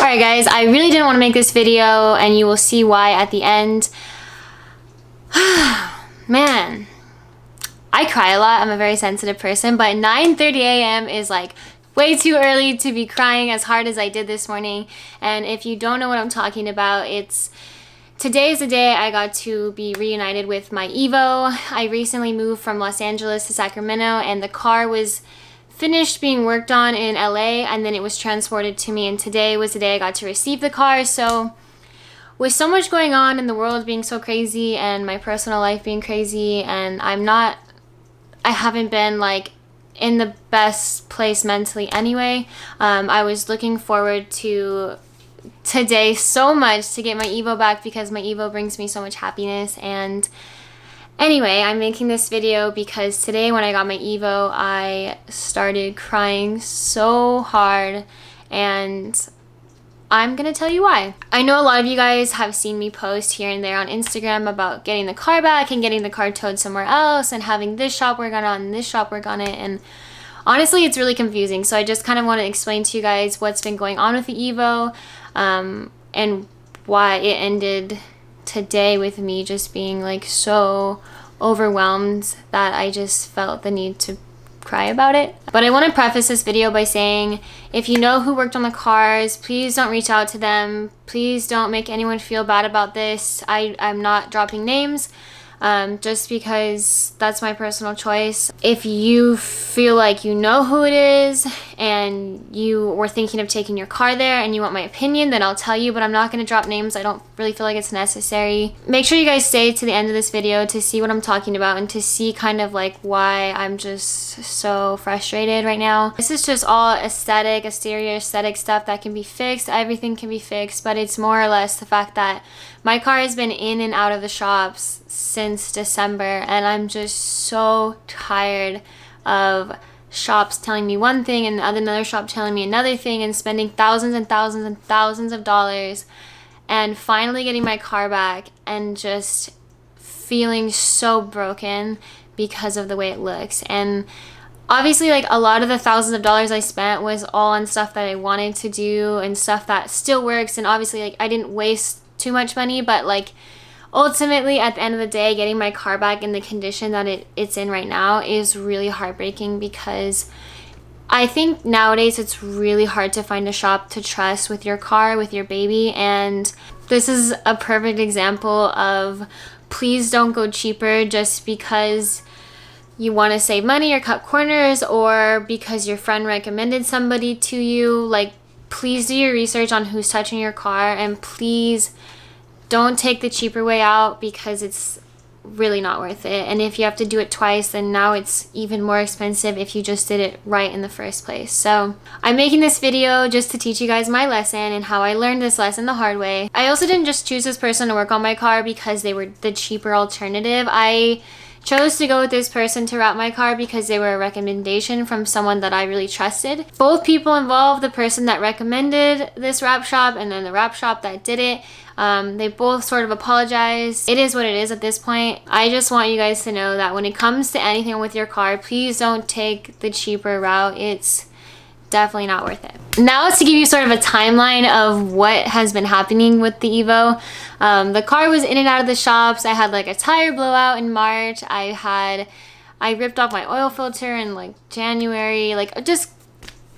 Alright guys, I really didn't want to make this video and you will see why at the end. Man, I cry a lot. I'm a very sensitive person, but 9:30 a.m. is like way too early to be crying as hard as I did this morning. And if you don't know what I'm talking about, today is the day I got to be reunited with my Evo. I recently moved from Los Angeles to Sacramento and the car was finished being worked on in LA and then it was transported to me, and today was the day I got to receive the car. So with so much going on in the world being so crazy and my personal life being crazy, and I haven't been like in the best place mentally anyway, I was looking forward to today so much to get my Evo back because my Evo brings me so much happiness. And anyway, I'm making this video because today when I got my Evo, I started crying so hard, and I'm gonna tell you why. I know a lot of you guys have seen me post here and there on Instagram about getting the car back and getting the car towed somewhere else and having this shop work on it and this shop work on it, and honestly it's really confusing. So I just kind of want to explain to you guys what's been going on with the Evo, and why it ended today with me just being like so overwhelmed that I just felt the need to cry about it. But I want to preface this video by saying, if you know who worked on the cars, please don't reach out to them. Please don't make anyone feel bad about this. I'm not dropping names, just because that's my personal choice. If you feel like you know who it is and you were thinking of taking your car there and you want my opinion, then I'll tell you, but I'm not going to drop names. I don't really feel like it's necessary. Make sure you guys stay to the end of this video to see what I'm talking about and to see kind of like why I'm just so frustrated right now. This is just all exterior aesthetic stuff that can be fixed. Everything can be fixed, but it's more or less the fact that my car has been in and out of the shops since December, and I'm just so tired of shops telling me one thing and another shop telling me another thing and spending thousands and thousands and thousands of dollars and finally getting my car back and just feeling so broken because of the way it looks. And obviously, like, a lot of the thousands of dollars I spent was all on stuff that I wanted to do and stuff that still works, and obviously like I didn't waste too much money, but like ultimately at the end of the day, getting my car back in the condition that it's in right now is really heartbreaking, because I think nowadays it's really hard to find a shop to trust with your car, with your baby, and this is a perfect example of please don't go cheaper just because you want to save money or cut corners or because your friend recommended somebody to you. Like, please do your research on who's touching your car, and please don't take the cheaper way out because it's really not worth it. And if you have to do it twice, then now it's even more expensive if you just did it right in the first place. So I'm making this video just to teach you guys my lesson and how I learned this lesson the hard way. I also didn't just choose this person to work on my car because they were the cheaper alternative. I chose to go with this person to wrap my car because they were a recommendation from someone that I really trusted. Both people involved, the person that recommended this wrap shop and then the wrap shop that did it, they both sort of apologized. It is what it is at this point. I just want you guys to know that when it comes to anything with your car, please don't take the cheaper route. It's definitely not worth it. Now to give you sort of a timeline of what has been happening with the Evo. The car was in and out of the shops. I had like a tire blowout in March. I ripped off my oil filter in like January, like just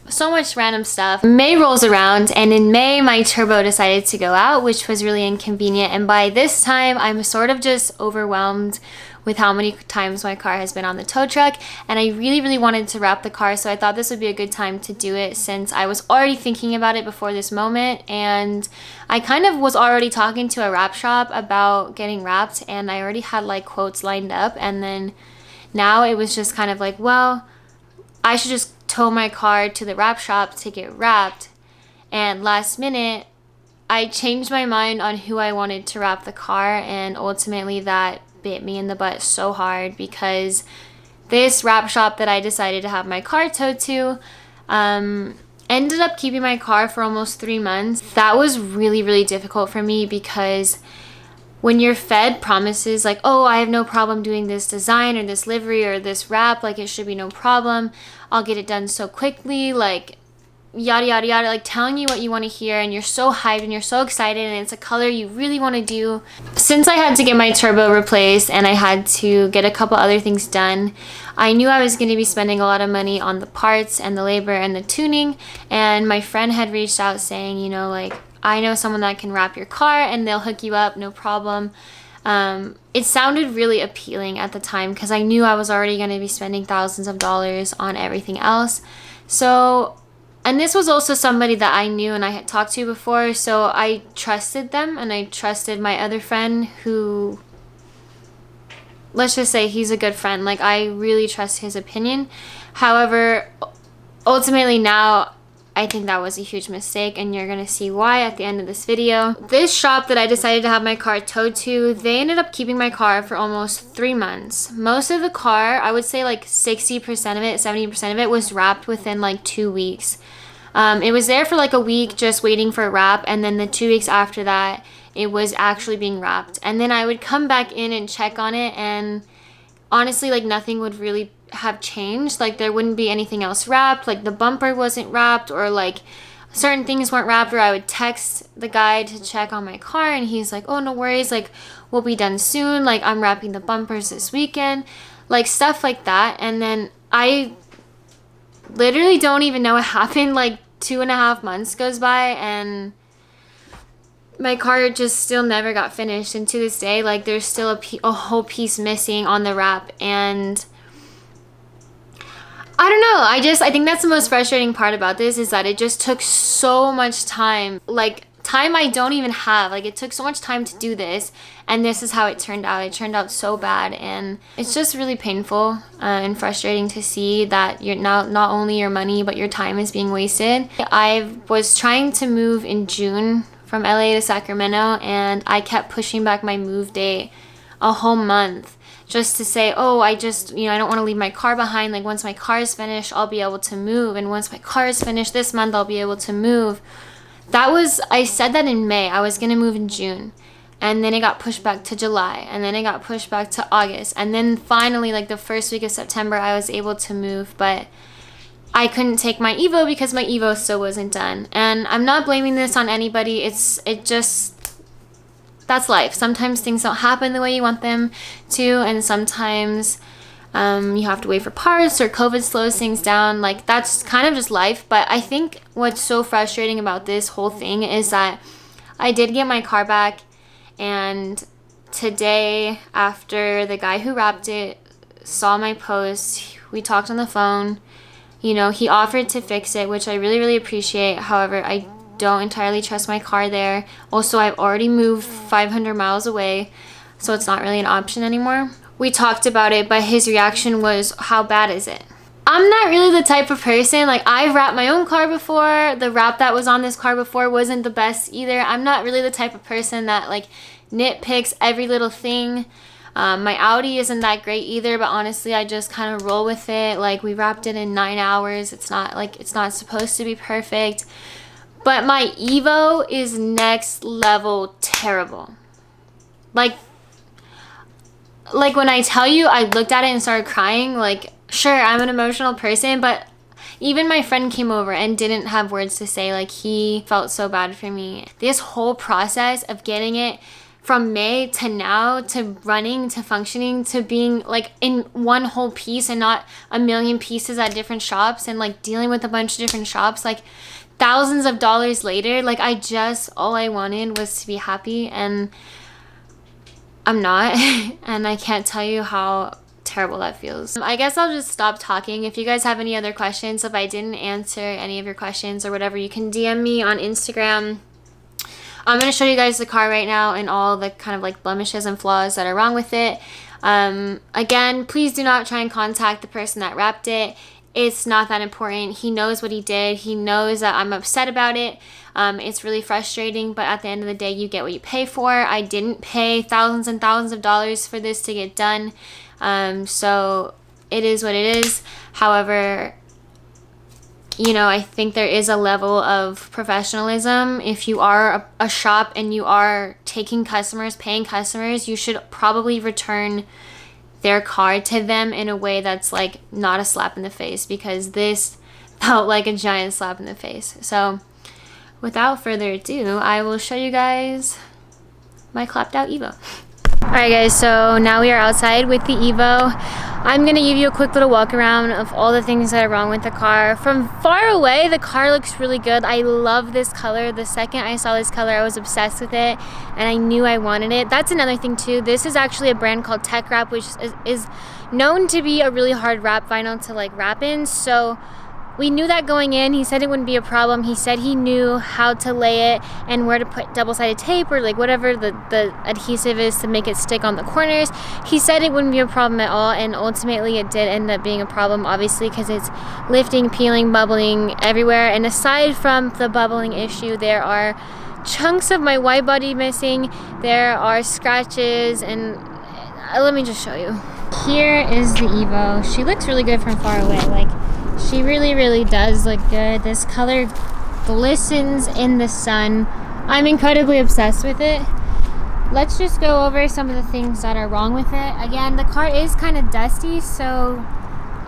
so much random stuff. May rolls around, and in May my turbo decided to go out, which was really inconvenient, and by this time I'm sort of just overwhelmed with how many times my car has been on the tow truck, and I really wanted to wrap the car, so I thought this would be a good time to do it since I was already thinking about it before this moment, and I kind of was already talking to a wrap shop about getting wrapped, and I already had like quotes lined up, and then now it was just kind of like, well, I should just tow my car to the wrap shop to get wrapped. And last minute I changed my mind on who I wanted to wrap the car, and ultimately that bit me in the butt so hard because this wrap shop that I decided to have my car towed to ended up keeping my car for almost 3 months. That was really difficult for me because when you're fed promises like, oh, I have no problem doing this design or this livery or this wrap, like it should be no problem, I'll get it done so quickly, like yada yada yada, like telling you what you want to hear, and you're so hyped and you're so excited, and it's a color you really want to do. Since I had to get my turbo replaced and I had to get a couple other things done, I knew I was going to be spending a lot of money on the parts and the labor and the tuning. And my friend had reached out saying, you know, like, I know someone that can wrap your car and they'll hook you up, no problem. It sounded really appealing at the time because I knew I was already going to be spending thousands of dollars on everything else. So, and this was also somebody that I knew and I had talked to before, so I trusted them, and I trusted my other friend who, let's just say he's a good friend. Like, I really trust his opinion. However, ultimately now, I think that was a huge mistake, and you're going to see why at the end of this video. This shop that I decided to have my car towed to, they ended up keeping my car for almost 3 months. Most of the car, I would say like 60% of it, 70% of it was wrapped within like 2 weeks. It was there for like a week just waiting for a wrap, and then the 2 weeks after that, it was actually being wrapped. And then I would come back in and check on it, and honestly, like, nothing would really have changed. Like, there wouldn't be anything else wrapped, like the bumper wasn't wrapped, or like certain things weren't wrapped, or I would text the guy to check on my car and he's like, oh, no worries, like, we'll be done soon, like, I'm wrapping the bumpers this weekend, like stuff like that. And then I literally don't even know what happened. Like, 2.5 months goes by and my car just still never got finished, and to this day, like, there's still a whole piece missing on the wrap. And I don't know, I think that's the most frustrating part about this, is that it just took so much time, like time I don't even have. Like, it took so much time to do this, and this is how it turned out. It turned out so bad, and it's just really painful and frustrating to see that you're not only your money but your time is being wasted. I was trying to move in June from LA to Sacramento, and I kept pushing back my move date a whole month just to say, oh, I just, you know, I don't want to leave my car behind. Like, once my car is finished, I'll be able to move. And once my car is finished this month, I'll be able to move. I said that in May. I was going to move in June. And then it got pushed back to July. And then it got pushed back to August. And then finally, like, the first week of September, I was able to move. But I couldn't take my Evo because my Evo still wasn't done. And I'm not blaming this on anybody. That's life. Sometimes things don't happen the way you want them to, and sometimes you have to wait for parts, or COVID slows things down. Like, that's kind of just life. But I think what's so frustrating about this whole thing is that I did get my car back, and today, after the guy who wrapped it saw my post, we talked on the phone. You know, he offered to fix it, which I really, really appreciate. However, I don't entirely trust my car there. Also, I've already moved 500 miles away, so it's not really an option anymore. We talked about it, but his reaction was, how bad is it? I'm not really the type of person, like, I've wrapped my own car before. The wrap that was on this car before wasn't the best either. I'm not really the type of person that, like, nitpicks every little thing. My Audi isn't that great either, but honestly, I just kind of roll with it. Like, we wrapped it in 9 hours. It's not supposed to be perfect. But my Evo is next level terrible. Like when I tell you I looked at it and started crying, like, sure, I'm an emotional person, but even my friend came over and didn't have words to say. Like, he felt so bad for me. This whole process of getting it from May to now, to running, to functioning, to being like in one whole piece and not a million pieces at different shops, and like dealing with a bunch of different shops, like thousands of dollars later, like, all I wanted was to be happy, and I'm not. And I can't tell you how terrible that feels. I guess I'll just stop talking. If you guys have any other questions, if I didn't answer any of your questions or whatever, you can DM me on Instagram. I'm going to show you guys the car right now and all the kind of like blemishes and flaws that are wrong with it. Again, please do not try and contact the person that wrapped it. It's not that important. He knows what he did. He knows that I'm upset about it. It's really frustrating, but at the end of the day, you get what you pay for. I didn't pay thousands and thousands of dollars for this to get done. So it is what it is. However, you know, I think there is a level of professionalism. If you are a shop and you are taking customers, paying customers, you should probably return their car to them in a way that's like not a slap in the face, because this felt like a giant slap in the face. So without further ado, I will show you guys my clapped out Evo. Alright guys, so now we are outside with the Evo. I'm gonna give you a quick little walk around of all the things that are wrong with the car. From far away, the car looks really good. I love this color. The second I saw this color, I was obsessed with it and I knew I wanted it. That's another thing too. This is actually a brand called Tech Wrap, which is known to be a really hard wrap vinyl to like wrap in. So we knew that going in. He said it wouldn't be a problem. He said he knew how to lay it and where to put double-sided tape or like whatever the adhesive is to make it stick on the corners. He said it wouldn't be a problem at all, and ultimately it did end up being a problem, obviously, because it's lifting, peeling, bubbling everywhere. And aside from the bubbling issue, there are chunks of my white body missing. There are scratches, and let me just show you. Here is the Evo. She looks really good from far away. Like, she really does look good. This color glistens in the sun. I'm incredibly obsessed with it. Let's just go over some of the things that are wrong with it. Again, the car is kind of dusty, so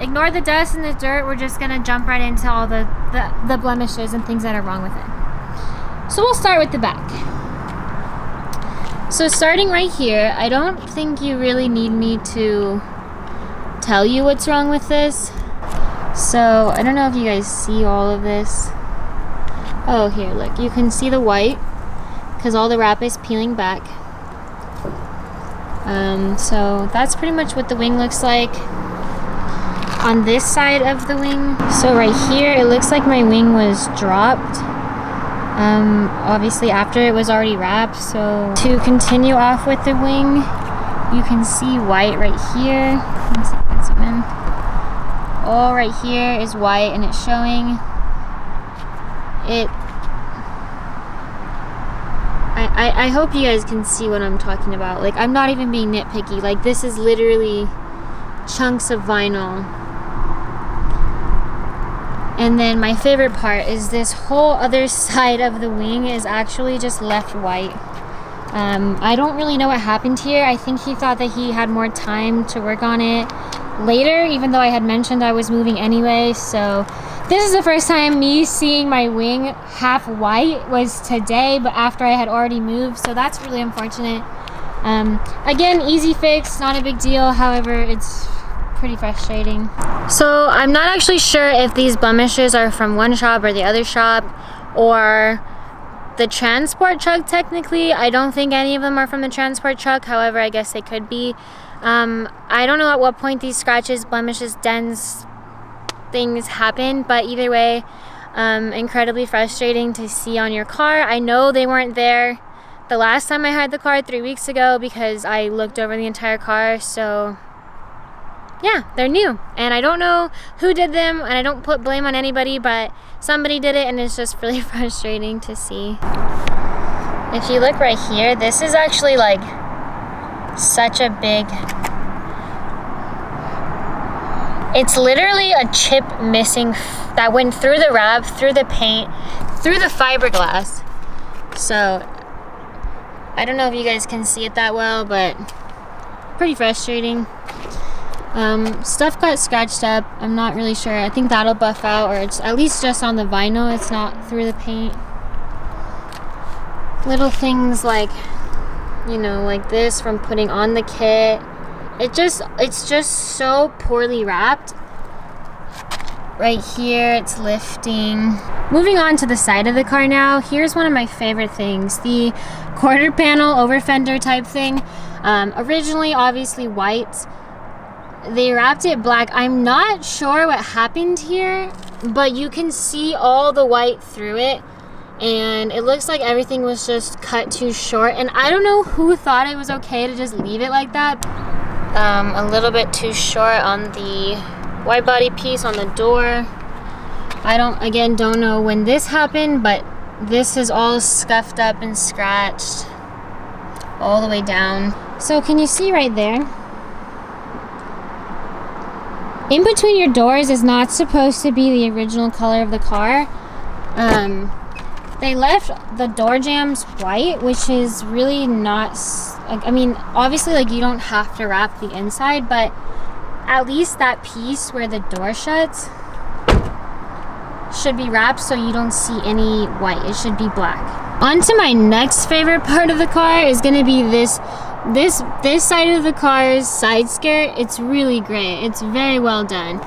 ignore the dust and the dirt. We're just gonna jump right into all the blemishes and things that are wrong with it. So we'll start with the back. So starting right here, I don't think you really need me to tell you what's wrong with this. So I don't know if you guys see all of this. Oh, here, look, you can see the white because all the wrap is peeling back. So that's pretty much what the wing looks like on this side of the wing. So right here, it looks like my wing was dropped. Obviously after it was already wrapped. So to continue off with the wing, you can see white right here. Let me see if I can zoom in. All right here is white and it's showing it. I hope you guys can see what I'm talking about. Like, I'm not even being nitpicky. Like, this is literally chunks of vinyl. And then my favorite part is this whole other side of the wing is actually just left white. I don't really know what happened here. I think he thought that he had more time to work on it later, even though I had mentioned I was moving anyway. So this is the first time me seeing my wing half white was today, but after I had already moved, so that's really unfortunate. Again, easy fix, not a big deal. However, it's pretty frustrating. So I'm not actually sure if these blemishes are from one shop or the other shop or the transport truck. Technically, I don't think any of them are from the transport truck. However, I guess they could be. I don't know at what point these scratches, blemishes, dents, things happen, but either way, incredibly frustrating to see on your car. I know they weren't there the last time I had the car 3 weeks ago because I looked over the entire car. So yeah, they're new and I don't know who did them, and I don't put blame on anybody, but somebody did it, and it's just really frustrating to see. If you look right here, this is actually like such a big, it's literally a chip missing that went through the wrap, through the paint, through the fiberglass. So I don't know if you guys can see it that well, but pretty frustrating. Stuff got scratched up. I'm not really sure. I think that'll buff out, or it's at least just on the vinyl. It's not through the paint. Little things like, you know, like this from putting on the kit. It's just so poorly wrapped. Right here, it's lifting. Moving on to the side of the car now, here's one of my favorite things. The quarter panel over fender type thing. Originally, obviously white. They wrapped it black. I'm not sure what happened here, but you can see all the white through it. And it looks like everything was just cut too short. And I don't know who thought it was okay to just leave it like that. A little bit too short on the white body piece on the door. I don't know when this happened, but this is all scuffed up and scratched all the way down. So can you see right there? In between your doors is not supposed to be the original color of the car. They left the door jambs white, which is really not, I mean, obviously, like, you don't have to wrap the inside, but at least that piece where the door shuts, should be wrapped so you don't see any white. It should be black. On to my next favorite part of the car is gonna be this side of the car's side skirt. It's really great. It's very well done.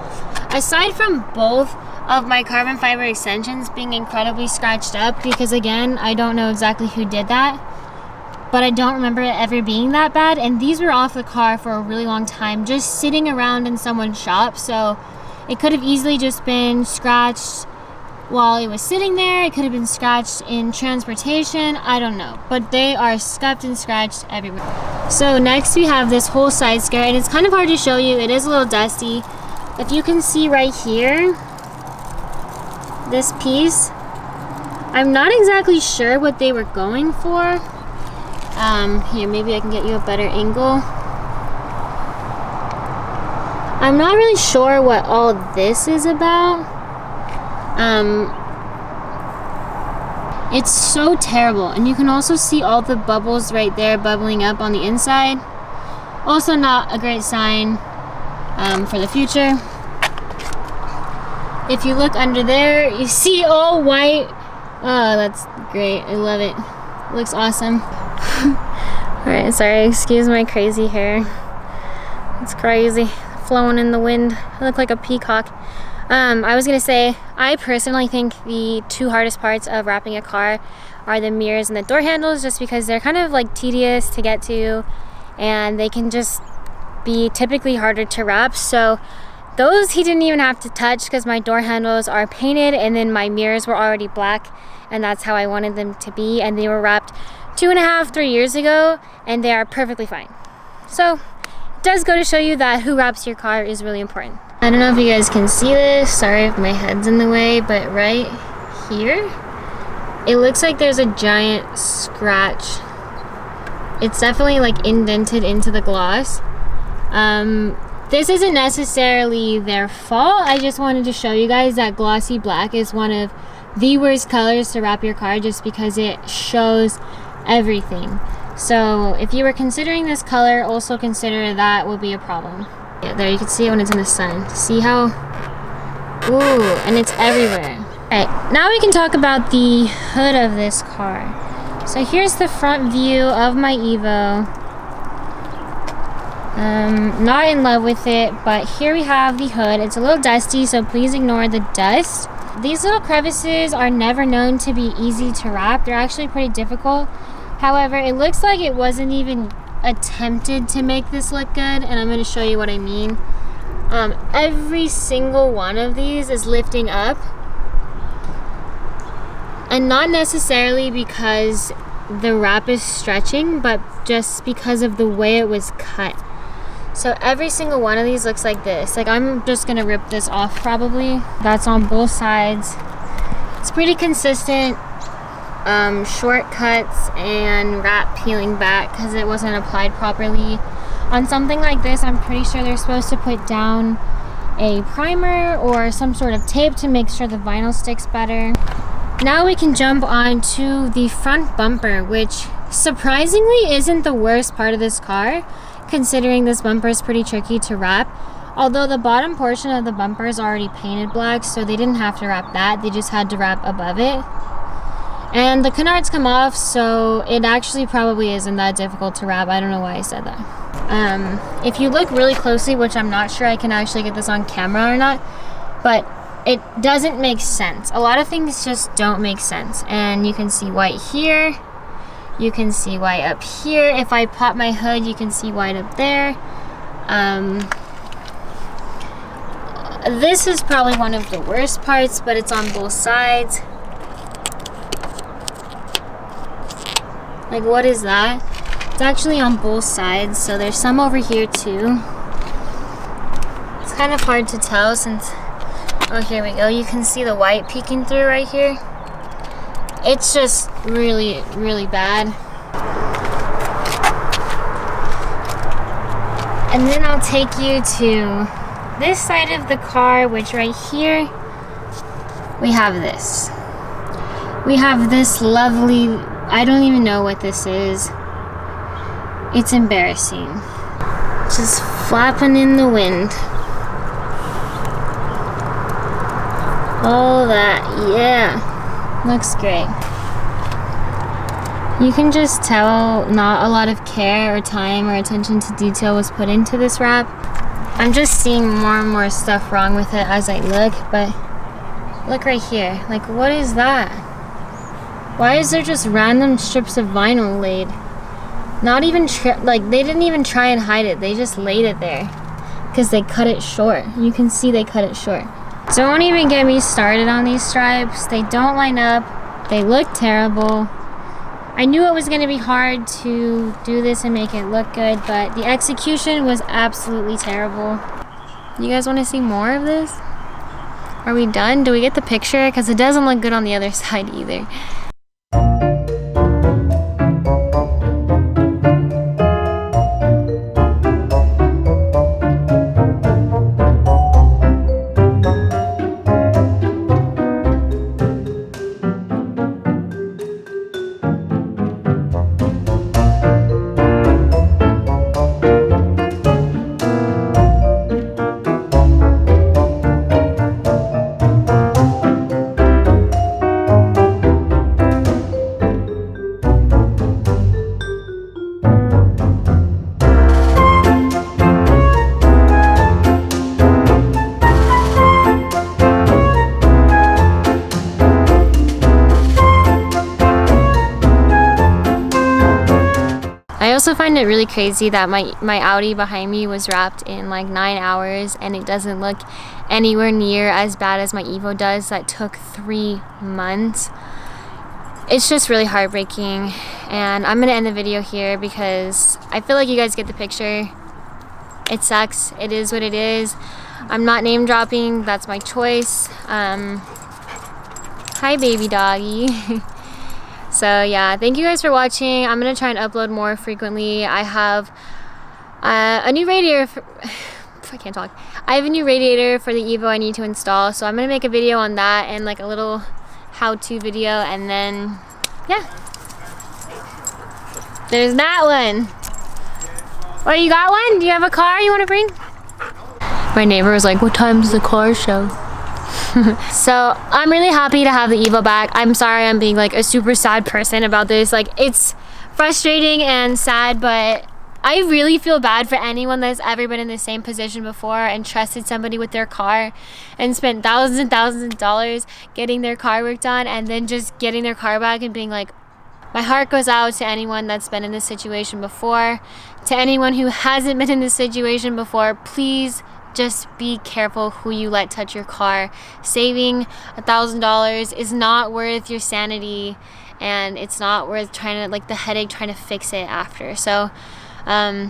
Aside from both of my carbon fiber extensions being incredibly scratched up, because again, I don't know exactly who did that, but I don't remember it ever being that bad, and these were off the car for a really long time, just sitting around in someone's shop, so it could have easily just been scratched while it was sitting there. It could have been scratched in transportation. I don't know, but they are scuffed and scratched everywhere. So next we have this whole side skirt, and it's kind of hard to show you. It is a little dusty. If you can see right here, this piece, I'm not exactly sure what they were going for. Here, maybe I can get you a better angle. I'm not really sure what all this is about. It's so terrible, and you can also see all the bubbles right there bubbling up on the inside. Also not a great sign for the future. If you look under there, you see all white. Oh, that's great. I love it. It looks awesome. Alright, sorry, excuse my crazy hair. It's crazy. Flowing in the wind. I look like a peacock. I was gonna say, I personally think the two hardest parts of wrapping a car are the mirrors and the door handles, just because they're kind of like tedious to get to, and they can just be typically harder to wrap. So those he didn't even have to touch, because my door handles are painted and then my mirrors were already black, and that's how I wanted them to be, and they were wrapped 2.5-3 years ago, and they are perfectly fine. So it does go to show you that who wraps your car is really important. I don't know if you guys can see this, sorry if my head's in the way, but right here, it looks like there's a giant scratch. It's definitely like indented into the gloss. This isn't necessarily their fault. I just wanted to show you guys that glossy black is one of the worst colors to wrap your car, just because it shows everything. So if you were considering this color, also consider that will be a problem. Yeah, there you can see it when it's in the sun. See how? Ooh, and it's everywhere. Alright, now we can talk about the hood of this car. So here's the front view of my Evo. Not in love with it, but here we have the hood. It's a little dusty, so please ignore the dust. These little crevices are never known to be easy to wrap. They're actually pretty difficult. However, it looks like it wasn't even attempted to make this look good, and I'm going to show you what I mean. Every single one of these is lifting up, and not necessarily because the wrap is stretching, but just because of the way it was cut. So every single one of these looks like this. Like, I'm just gonna rip this off probably. That's on both sides. It's pretty consistent. Shortcuts and wrap peeling back because it wasn't applied properly. On something like this, I'm pretty sure they're supposed to put down a primer or some sort of tape to make sure the vinyl sticks better. Now we can jump on to the front bumper, which surprisingly isn't the worst part of this car, considering this bumper is pretty tricky to wrap. Although the bottom portion of the bumper is already painted black, so they didn't have to wrap that, they just had to wrap above it. And the canards come off, so it actually probably isn't that difficult to wrap. I don't know why I said that. If you look really closely, which I'm not sure I can actually get this on camera or not, but it doesn't make sense. A lot of things just don't make sense. And you can see white here. You can see white up here. If I pop my hood, you can see white up there. This is probably one of the worst parts, but it's on both sides. Like, what is that? It's actually on both sides, so there's some over here too. It's kind of hard to tell since, oh, here we go. You can see the white peeking through right here. It's just really, really bad. And then I'll take you to this side of the car, which right here, we have this. We have this lovely, I don't even know what this is. It's embarrassing. Just flapping in the wind. All that, yeah. Looks great. You can just tell not a lot of care or time or attention to detail was put into this wrap. I'm just seeing more and more stuff wrong with it as I look, but look right here. Like, what is that? Why is there just random strips of vinyl laid? Not even, like, they didn't even try and hide it. They just laid it there because they cut it short. You can see they cut it short. Don't even get me started on these stripes. They don't line up. They look terrible. I knew it was going to be hard to do this and make it look good, but the execution was absolutely terrible. You guys want to see more of this? Are we done? Do we get the picture? Because it doesn't look good on the other side either. I also find it really crazy that my Audi behind me was wrapped in like 9 hours and it doesn't look anywhere near as bad as my Evo does that took 3 months. It's just really heartbreaking, and I'm gonna end the video here because I feel like you guys get the picture. It sucks. It is what it is. I'm not name dropping. That's my choice. Hi baby doggy. So yeah, thank you guys for watching. I'm gonna try and upload more frequently. I have a new radiator for, I can't talk. I have a new radiator for the Evo I need to install, so I'm gonna make a video on that and like a little how-to video, and then yeah, there's that one. Oh, you got one? Do you have a car you want to bring? My neighbor was like, what time's the car show? So I'm really happy to have the Evo back. I'm sorry I'm being like a super sad person about this. Like, it's frustrating and sad, but I really feel bad for anyone that's ever been in the same position before and trusted somebody with their car and spent thousands and thousands of dollars getting their car worked on and then just getting their car back and being like, my heart goes out to anyone that's been in this situation before. To anyone who hasn't been in this situation before, please just be careful who you let touch your car. Saving $1,000 is not worth your sanity, and it's not worth trying to, like, the headache trying to fix it after. So yeah,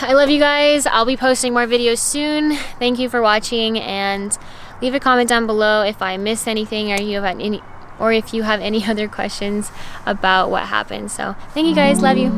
I love you guys. I'll be posting more videos soon. Thank you for watching, and leave a comment down below if I missed anything or if you have any other questions about what happened. So thank you guys. Love you.